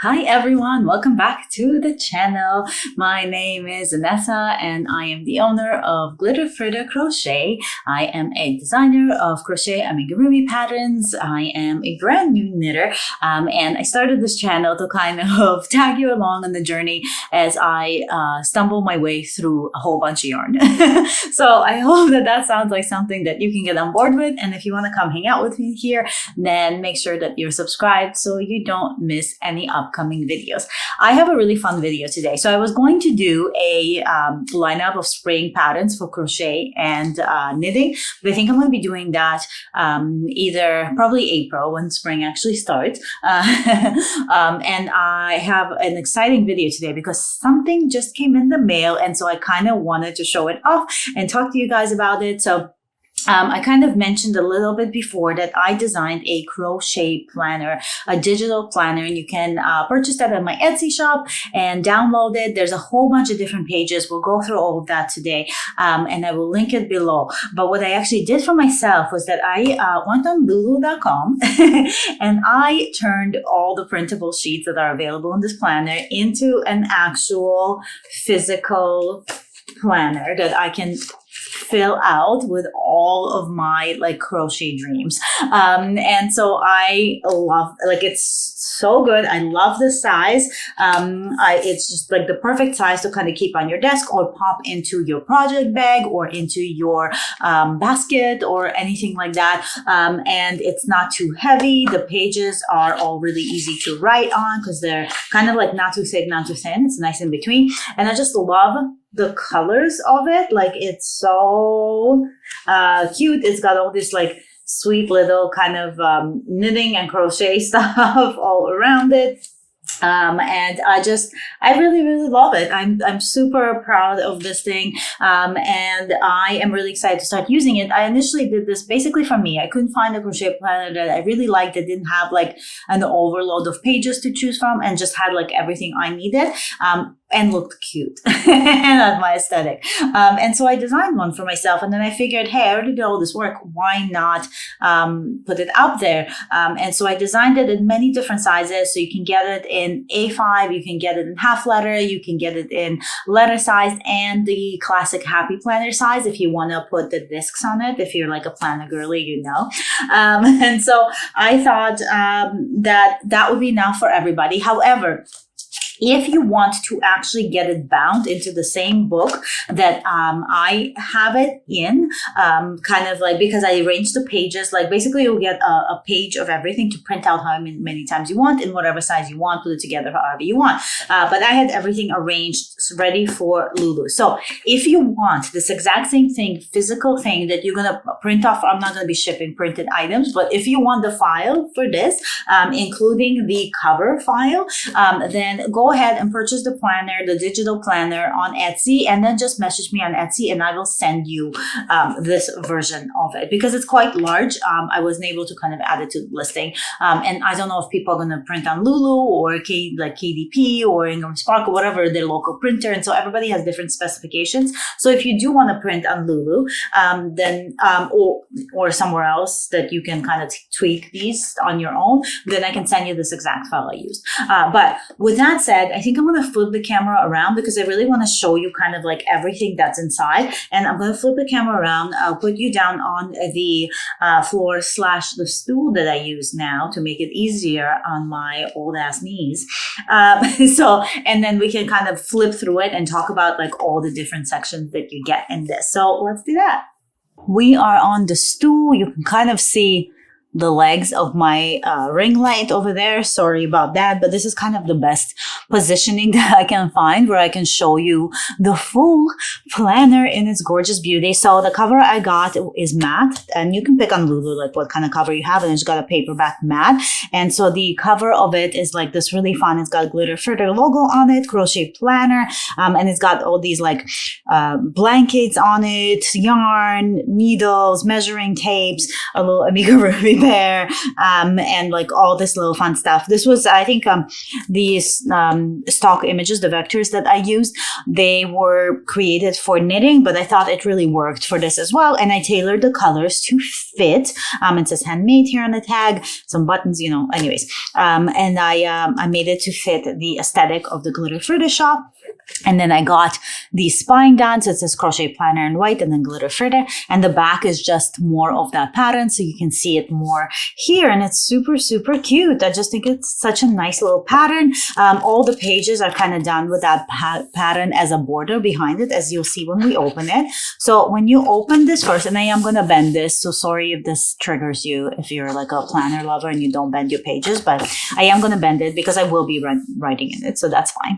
Hi everyone, welcome back to the channel. My name is Vanessa and I am the owner of Fritter Crochet. I am a designer of crochet amigurumi patterns. I am a brand new knitter and I started this channel to kind of tag you along on the journey as I stumble my way through a whole bunch of yarn. So I hope that sounds like something that you can get on board with, and if you want to come hang out with me here, then make sure that you're subscribed so you don't miss any upcoming videos. I have a really fun video today. So I was going to do a lineup of spring patterns for crochet and knitting, but I think I'm going to be doing that either probably April when spring actually starts. And I have an exciting video today because something just came in the mail, and so I kind of wanted to show it off and talk to you guys about it. So I kind of mentioned a little bit before that I designed a crochet planner, a digital planner, and you can purchase that at my Etsy shop and download it. There's a whole bunch of different pages. We'll go through all of that today, and I will link it below. But what I actually did for myself was that I went on lulu.com and I turned all the printable sheets that are available in this planner into an actual physical planner that I can fill out with all of my crochet dreams. And so I love, it's so good. I love the size. It's just the perfect size to kind of keep on your desk or pop into your project bag or into your basket or anything like that. And it's not too heavy. The pages are all really easy to write on because they're kind of not too thick, not too thin. It's nice in between. And I just love the colors of it. It's so cute. It's got all this sweet little kind of knitting and crochet stuff all around it. And I really, really love it. I'm super proud of this thing. And I am really excited to start using it. I initially did this basically for me. I couldn't find a crochet planner that I really liked that didn't have an overload of pages to choose from and just had everything I needed. And looked cute and had my aesthetic. And so I designed one for myself, and then I figured, hey, I already did all this work. Why not put it out there? And so I designed it in many different sizes. So you can get it in A5, you can get it in half letter, you can get it in letter size, and the classic happy planner size if you want to put the discs on it, if you're a planner girly, you know. And so I thought that would be enough for everybody. However, if you want to actually get it bound into the same book that I have it in, because I arranged the pages, basically you'll get a page of everything to print out how many times you want in whatever size you want, put it together however you want. But I had everything arranged ready for Lulu. So if you want this exact same thing, physical thing that you're going to print off, I'm not going to be shipping printed items, but if you want the file for this, including the cover file, then go ahead and purchase the planner, the digital planner on Etsy, and then just message me on Etsy and I will send you this version of it because it's quite large. I wasn't able to kind of add it to the listing. And I don't know if people are going to print on Lulu or KDP or Ingram Spark or whatever their local printer. And so everybody has different specifications. So if you do want to print on Lulu, then or somewhere else that you can kind of tweak these on your own, then I can send you this exact file I used. But with that said, I think I'm going to flip the camera around because I really want to show you kind of everything that's inside. And I'm going to flip the camera around. I'll put you down on the floor / the stool that I use now to make it easier on my old ass knees. And then we can kind of flip through it and talk about all the different sections that you get in this. So let's do that. We are on the stool. You can kind of see the legs of my ring light over there. Sorry about that, but this is kind of the best positioning that I can find where I can show you the full planner in its gorgeous beauty. So the cover I got is matte, and you can pick on Lulu what kind of cover you have, and it's got a paperback matte. And so the cover of it is this really fun. It's got glitter Fritter logo on it, crochet planner, and it's got all these blankets on it, yarn, needles, measuring tapes, a little amigurumi bear, and like all this little fun stuff. This was, I think, these stock images, the vectors that I used, they were created for knitting, but I thought it really worked for this as well. And I tailored the colors to fit. It says handmade here on the tag, some buttons, anyways. And I made it to fit the aesthetic of the Glitter Fritter shop. And then I got the spine done. So it says crochet planner in white and then glitter fritter. And the back is just more of that pattern. So you can see it more here. And it's super, super cute. I just think it's such a nice little pattern. All the pages are kind of done with that pattern as a border behind it, as you'll see when we open it. So when you open this first, and I am going to bend this. So sorry if this triggers you, if you're like a planner lover and you don't bend your pages, but I am going to bend it because I will be writing in it. So that's fine.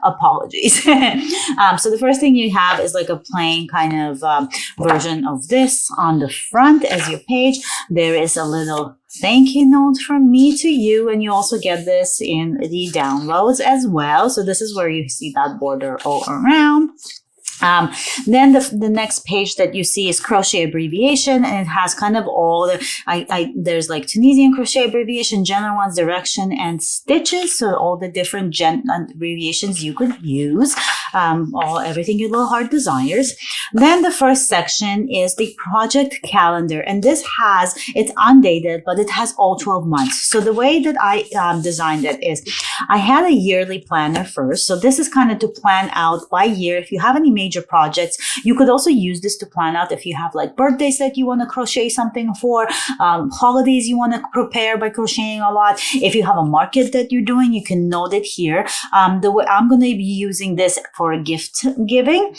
Apologies. So the first thing you have is like a plain kind of version of this on the front as your page. There is a little thank you note from me to you, and you also get this in the downloads as well. So this is where you see that border all around. Then the next page that you see is crochet abbreviation, and it has kind of all the, there's like Tunisian crochet abbreviation, general ones, direction, and stitches. So all the different abbreviations you could use, everything your little heart desires. Then the first section is the project calendar, and this it's undated, but it has all 12 months. So the way that I designed it is I had a yearly planner first. So this is kind of to plan out by year. If you have any major projects, you could also use this to plan out if you have like birthdays that you want to crochet something for, holidays you want to prepare by crocheting a lot. If you have a market that you're doing, you can note it here. The way I'm going to be using this for gift giving.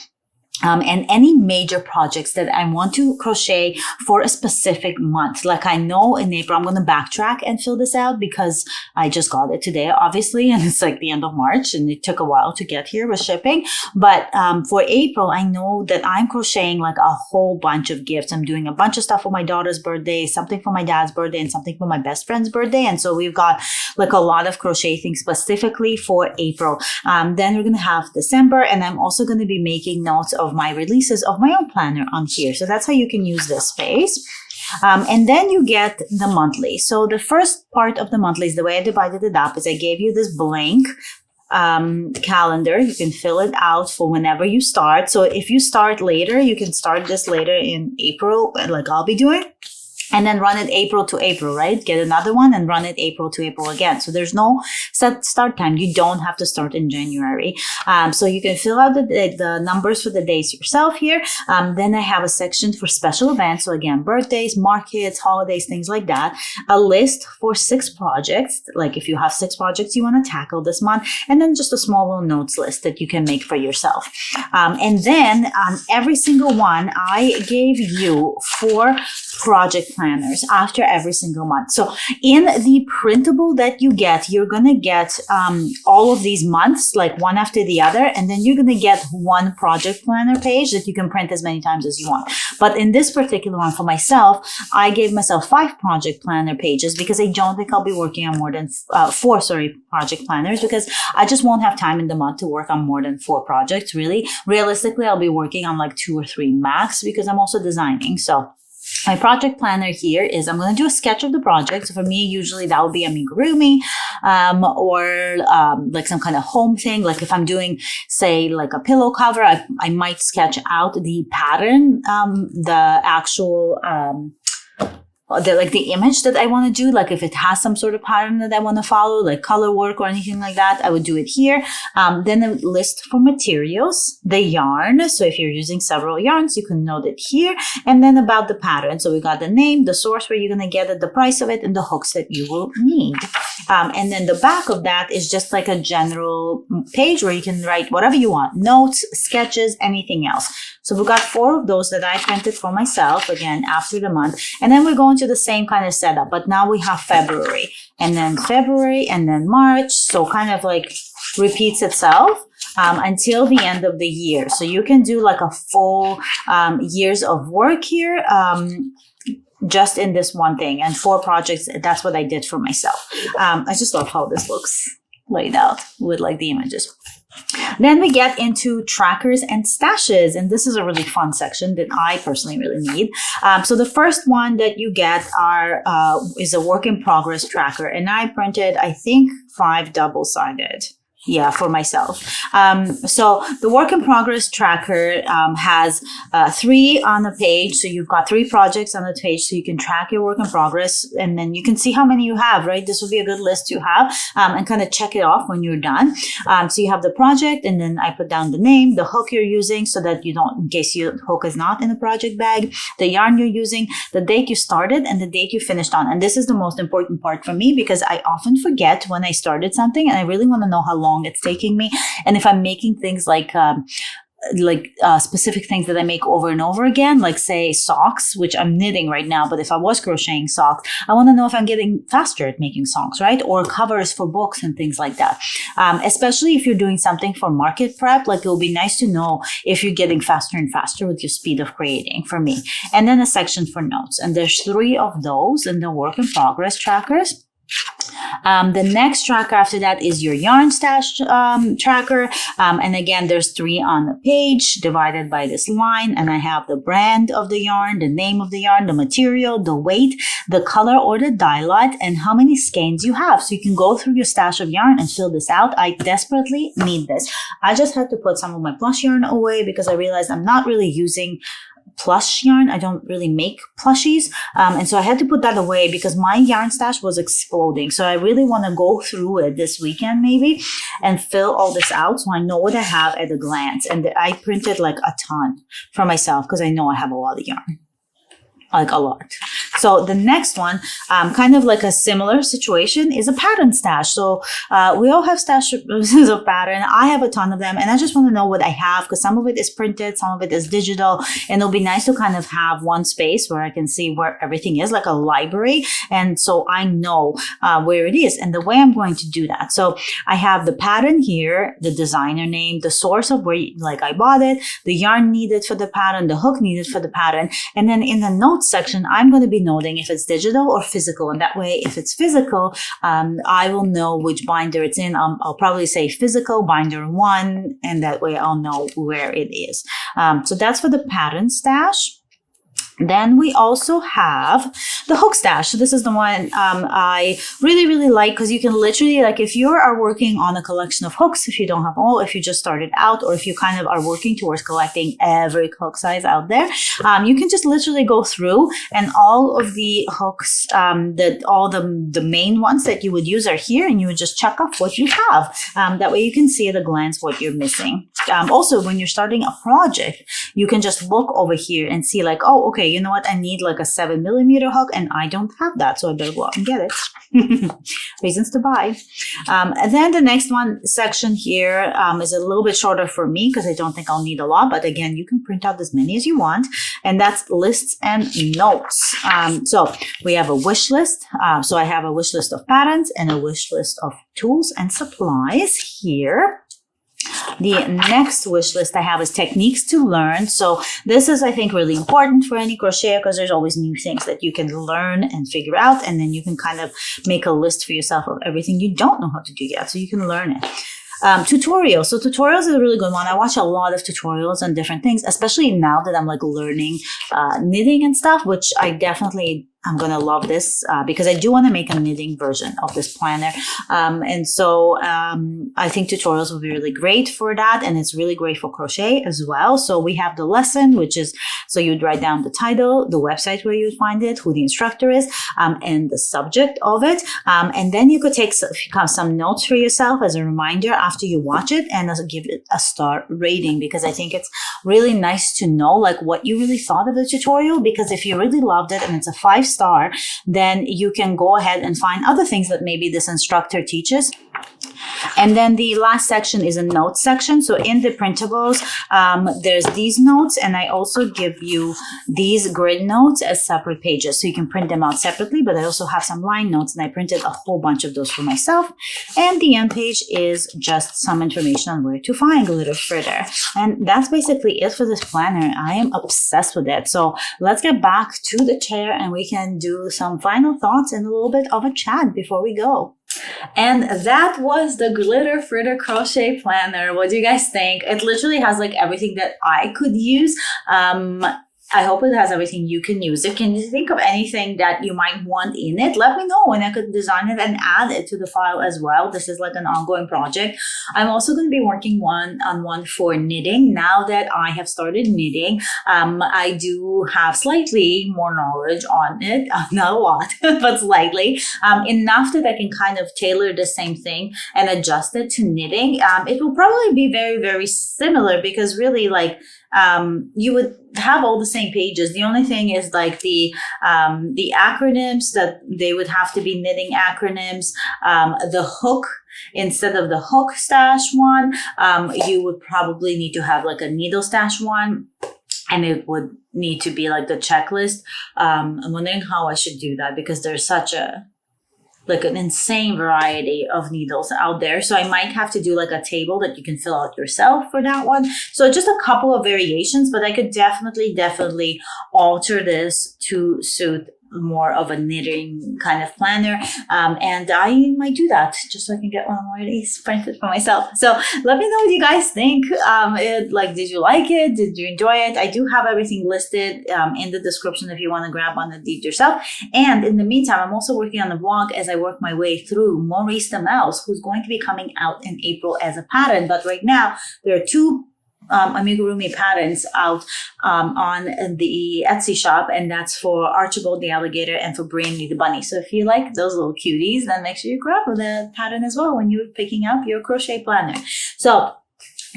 And any major projects that I want to crochet for a specific month. Like I know in April, I'm going to backtrack and fill this out because I just got it today, obviously. And it's like the end of March and it took a while to get here with shipping. But for April, I know that I'm crocheting like a whole bunch of gifts. I'm doing a bunch of stuff for my daughter's birthday, something for my dad's birthday, and something for my best friend's birthday. And so we've got like a lot of crochet things specifically for April. Then we're going to have December, and I'm also going to be making notes of my releases of my own planner on here. So that's how you can use this space. And then you get the monthly. So the first part of the monthlies, the way I divided it up is I gave you this blank calendar. You can fill it out for whenever you start. So if you start later, you can start this later in April, like I'll be doing. And then run it April to April, right? Get another one and run it April to April again. So there's no set start time. You don't have to start in January. So you can fill out the numbers for the days yourself here. Then I have a section for special events. So again, birthdays, markets, holidays, things like that. A list for 6 projects. Like if you have 6 projects you want to tackle this month. And then just a small little notes list that you can make for yourself. And then on every single one, I gave you 4 project planners after every single month. So in the printable that you get, you're going to get all of these months, like one after the other, and then you're going to get one project planner page that you can print as many times as you want. But in this particular one for myself, I gave myself 5 project planner pages because I don't think I'll be working on more than 4 project planners, because I just won't have time in the month to work on more than 4 projects, really. Realistically, I'll be working on like 2 or 3 max because I'm also designing. So my project planner here is I'm going to do a sketch of the project. So for me, usually that would be amigurumi, or like some kind of home thing. Like if I'm doing, say, like a pillow cover, I might sketch out the pattern, the actual the image that I want to do, like if it has some sort of pattern that I want to follow, like color work or anything like that, I would do it here. Then a list for materials, the yarn. So if you're using several yarns, you can note it here. And then about the pattern. So we got the name, the source where you're going to get it, the price of it, and the hooks that you will need. And then the back of that is just like a general page where you can write whatever you want, notes, sketches, anything else. So we got 4 of those that I printed for myself, again, after the month. And then we're going to the same kind of setup, but now we have February, and then March. So kind of like repeats itself until the end of the year. So you can do like a full years of work here. Just in this one thing, and 4 projects. That's what I did for myself. I just love how this looks laid out with like the images. Then we get into trackers and stashes, and this is a really fun section that I personally really need. So the first one that you get is a work in progress tracker, and I printed, I think, 5 double-sided. Yeah, for myself. So the work in progress tracker has 3 on the page. So you've got 3 projects on the page, so you can track your work in progress, and then you can see how many you have, right? This would be a good list to have, and kind of check it off when you're done. So you have the project, and then I put down the name, the hook you're using, so that you don't, in case your hook is not in the project bag, the yarn you're using, the date you started, and the date you finished on. And this is the most important part for me, because I often forget when I started something, and I really want to know how long it's taking me. And if I'm making things like specific things that I make over and over again, like say socks, which I'm knitting right now, but if I was crocheting socks, I want to know if I'm getting faster at making socks, right? Or covers for books and things like that. Especially if you're doing something for market prep, like it'll be nice to know if you're getting faster and faster with your speed of creating, for me. And then a section for notes. And there's 3 of those in the work in progress trackers. The next tracker after that is your yarn stash tracker. And again, there's 3 on the page divided by this line. And I have the brand of the yarn, the name of the yarn, the material, the weight, the color or the dye lot, and how many skeins you have. So you can go through your stash of yarn and fill this out. I desperately need this. I just had to put some of my plush yarn away because I realized I'm not really using plush yarn. I don't really make plushies. And so I had to put that away because my yarn stash was exploding. So I really want to go through it this weekend maybe and fill all this out so I know what I have at a glance. And I printed like a ton for myself because I know I have a lot of yarn. Like a lot. So the next one, kind of like a similar situation, is a pattern stash. So we all have stashes of pattern. I have a ton of them, and I just want to know what I have because some of it is printed, some of it is digital, and it'll be nice to kind of have one space where I can see where everything is, like a library, and so I know where it is and the way I'm going to do that. So I have the pattern here, the designer name, the source of where like I bought it, the yarn needed for the pattern, the hook needed for the pattern, and then in the notes section, I'm going to be noting if it's digital or physical. And that way, if it's physical, I will know which binder it's in. I'll probably say physical binder 1, and that way I'll know where it is. So that's for the pattern stash. Then we also have the hook stash. So this is the one I really, really like because you can literally, like if you are working on a collection of hooks, if you don't have all, if you just started out, or if you kind of are working towards collecting every hook size out there, you can just literally go through and all of the hooks, all the main ones that you would use are here, and you would just check off what you have. That way you can see at a glance what you're missing. Also, when you're starting a project, you can just look over here and see like, oh, okay, you know what? I need like a 7mm hook and I don't have that. So I better go out and get it. Reasons to buy. And then the next one section here is a little bit shorter for me because I don't think I'll need a lot. But again, you can print out as many as you want. And that's lists and notes. So we have a wish list. So I have a wish list of patterns and a wish list of tools and supplies here. The next wish list I have is techniques to learn. So this is, I think, really important for any crocheter because there's always new things that you can learn and figure out. And then you can kind of make a list for yourself of everything you don't know how to do yet. So you can learn it. Tutorials. So tutorials is a really good one. I watch a lot of tutorials on different things, especially now that I'm like learning knitting and stuff, which I'm going to love this because I do want to make a knitting version of this planner. And so I think tutorials will be really great for that. And it's really great for crochet as well. So we have the lesson, which is, so you'd write down the title, the website where you'd find it, who the instructor is, and the subject of it. And then you could take some notes for yourself as a reminder after you watch it and give it a star rating, because I think it's really nice to know like what you really thought of the tutorial, because if you really loved it and it's a 5-star, then you can go ahead and find other things that maybe this instructor teaches. And then the last section is a notes section. So in the printables, there's these notes, and I also give you these grid notes as separate pages. So you can print them out separately, but I also have some line notes, and I printed a whole bunch of those for myself. And the end page is just some information on where to find Glitter Fritter. And that's basically it for this planner. I am obsessed with it. So let's get back to the chair and we can do some final thoughts and a little bit of a chat before we go. And that was the Glitter Fritter Crochet Planner. What do you guys think? It literally has like everything that I could use. I hope it has everything you can use. If you think of anything that you might want in it, let me know and I could design it and add it to the file as well. This is like an ongoing project. I'm also going to be working on one for knitting. Now that I have started knitting, I do have slightly more knowledge on it. Not a lot, but slightly. Enough that I can kind of tailor the same thing and adjust it to knitting. It will probably be very, very similar because really like you would have all the same pages. The only thing is like the acronyms that they would have to be knitting acronyms. The hook, instead of the hook stash one, you would probably need to have like a needle stash one. And it would need to be like the checklist. I'm wondering how I should do that because there's such like an insane variety of needles out there. So I might have to do like a table that you can fill out yourself for that one. So just a couple of variations, but I could definitely alter this to suit more of a knitting kind of planner. And I might do that just so I can get one more of these printed for myself. So let me know what you guys think. Did you like it? Did you enjoy it? I do have everything listed in the description if you want to grab on the deed yourself. And in the meantime, I'm also working on a blog as I work my way through Maurice the Mouse, who's going to be coming out in April as a pattern. But right now, there are two amigurumi patterns out on the Etsy shop, and that's for Archibald the alligator and for Brainy the bunny. So if you like those little cuties, then make sure you grab the pattern as well when you're picking up your crochet planner. So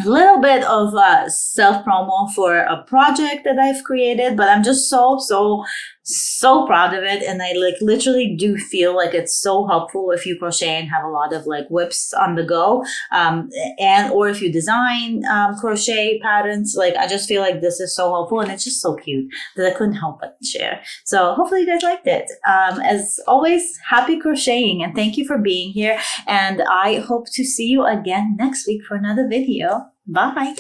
a little bit of self-promo for a project that I've created, but I'm just so proud of it. And I like literally do feel like it's so helpful if you crochet and have a lot of like whips on the go, or if you design crochet patterns. Like I just feel like this is so helpful and it's just so cute that I couldn't help but share. So hopefully you guys liked it. As always, happy crocheting and thank you for being here. And I hope to see you again next week for another video. Bye.